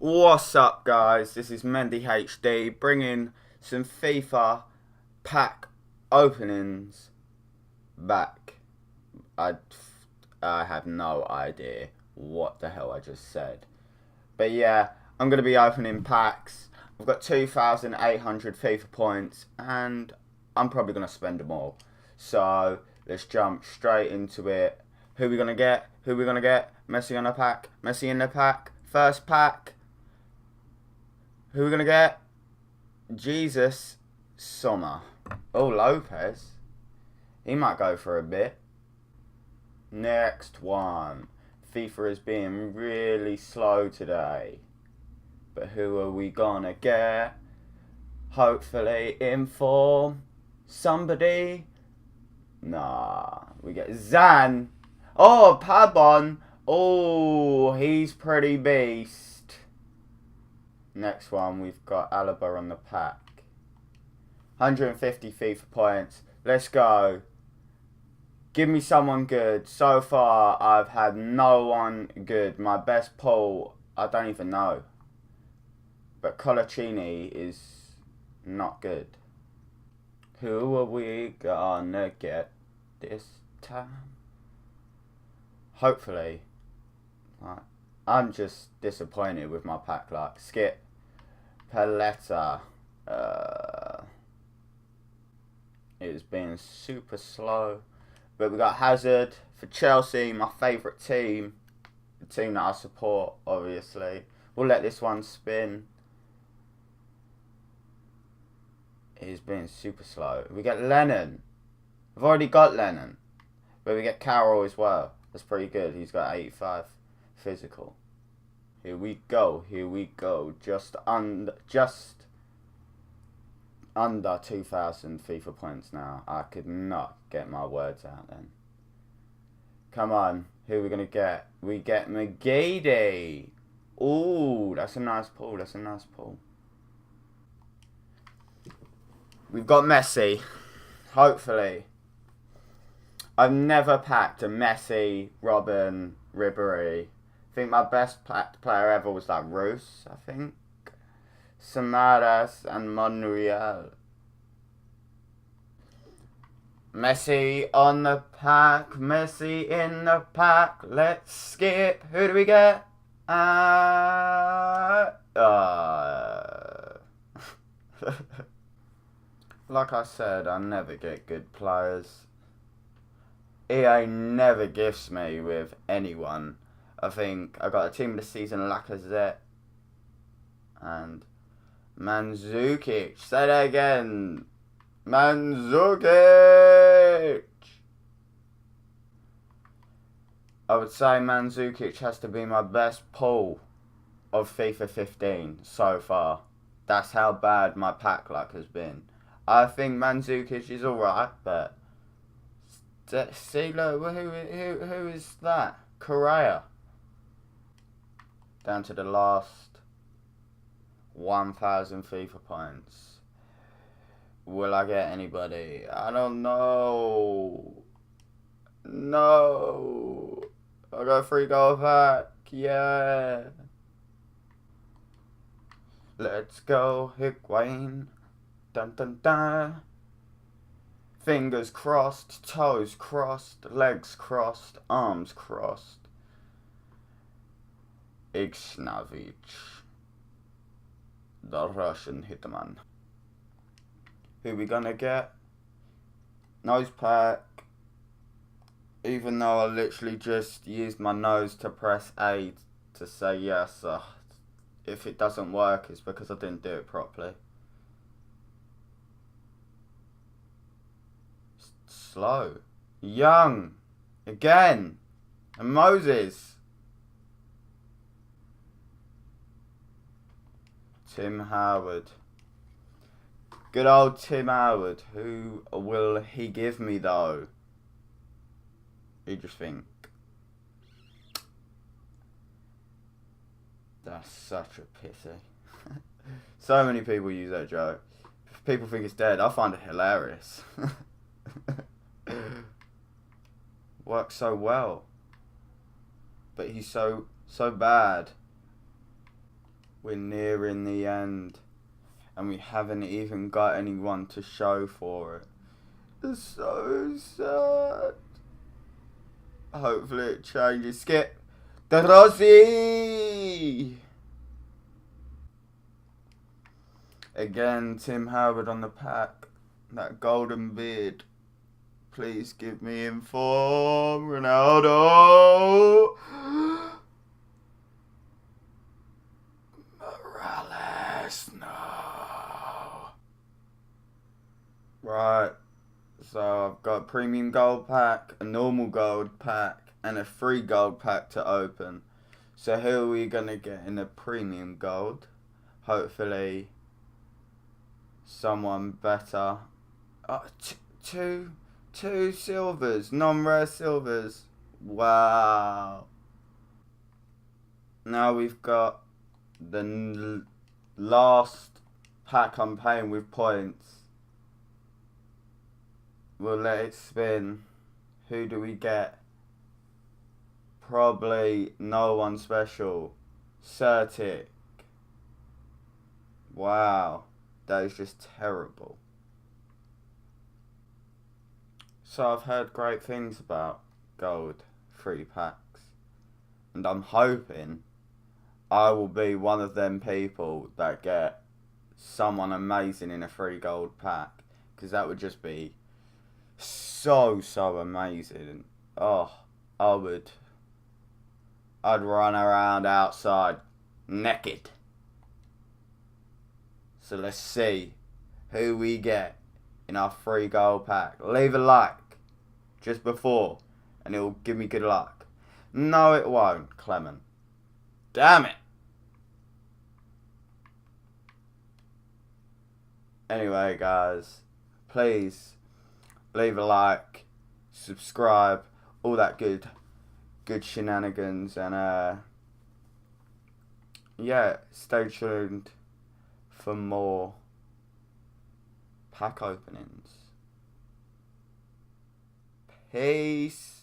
What's up, guys? This is Mendy HD bringing some FIFA pack openings back. I, I have no idea what the hell I just said. But yeah, I'm going to be opening packs. I've got 2,800 FIFA points and I'm probably going to spend them all. So let's jump straight into it. Who are we going to get? Who are we going to get? Messi on the pack. Messi in the pack. First pack. Who are we going to get? Jesus Sommer. Oh, Lopez. He might go for a bit. Next one. FIFA is being really slow today. But who are we going to get? Hopefully in form. Somebody. Nah. We get Zan. Oh, Pabon. Oh, he's pretty beast. Next one, we've got Alaba on the pack. 150 FIFA points. Let's go. Give me someone good. So far, I've had no one good. My best pull, I don't even know. But Colaccini is not good. Who are we gonna get this time? Hopefully. I'm just disappointed with my pack luck. Skip. Paletta. It's been super slow. But we got Hazard for Chelsea, my favourite team. The team that I support, obviously. We'll let this one spin. It's been super slow. We get Lennon. I've already got Lennon. But we get Carroll as well. That's pretty good. He's got 85 physical. Here we go. Here we go. Just under 2,000 FIFA points now. I could not get my words out then. Come on. Who are we going to get? We get McGeady. Ooh, that's a nice pull. That's a nice pull. We've got Messi. Hopefully. I've never packed a Messi, Robin, Ribery. I think my best packed player ever was like Roos, I think. Samaras and Monreal. Messi on the pack. Messi in the pack. Let's skip. Who do we get? Like I said, I never get good players. EA never gifts me with anyone. I think I got a team of the season Lacazette and Mandzukic. Say that again. Mandzukic. I would say Mandzukic has to be my best pull of FIFA 15 so far. That's how bad my pack luck has been. I think Mandzukic is alright, but see, look, who is that? Correa. Down to the last 1,000 FIFA points. Will I get anybody? I don't know. No. I got a free goal pack. Yeah. Let's go, Higuain. Dun dun dun. Fingers crossed, toes crossed, legs crossed, arms crossed. Ignavich, the Russian hitman. Who we gonna get? Nose pack. Even though I literally just used my nose to press A to say yes. If it doesn't work, it's because I didn't do it properly. Slow. Young. Again. And Moses. Tim Howard. Good old Tim Howard. Who will he give me though? You just think. That's such a pity. So many people use that joke. If people think it's dead, I find it hilarious. Works so well. But he's so bad. we're nearing the end and we haven't even got anyone to show for it. It's so sad. Hopefully it changes. Skip the Rossi! Again, Tim Howard on the pack. That golden beard. Please give me inform. Ronaldo! Morales, no. Right. So I've got a premium gold pack, a normal gold pack, and a free gold pack to open. So who are we going to get in a premium gold? Hopefully someone better. Two silvers, non-rare silvers. Wow. Now we've got the last pack I'm paying with points. We'll let it spin. Who do we get? Probably no one special. Certic. Wow. That is just terrible. So I've heard great things about gold free packs. And I'm hoping I will be one of them people that get someone amazing in a free gold pack. Because that would just be so amazing. Oh, I'd run around outside naked. So let's see who we get in our free gold pack. Leave a like just before and it will give me good luck. No, it won't, Clement. Damn it. Anyway, guys, please leave a like, subscribe, all that good shenanigans, and yeah, stay tuned for more pack openings. Peace.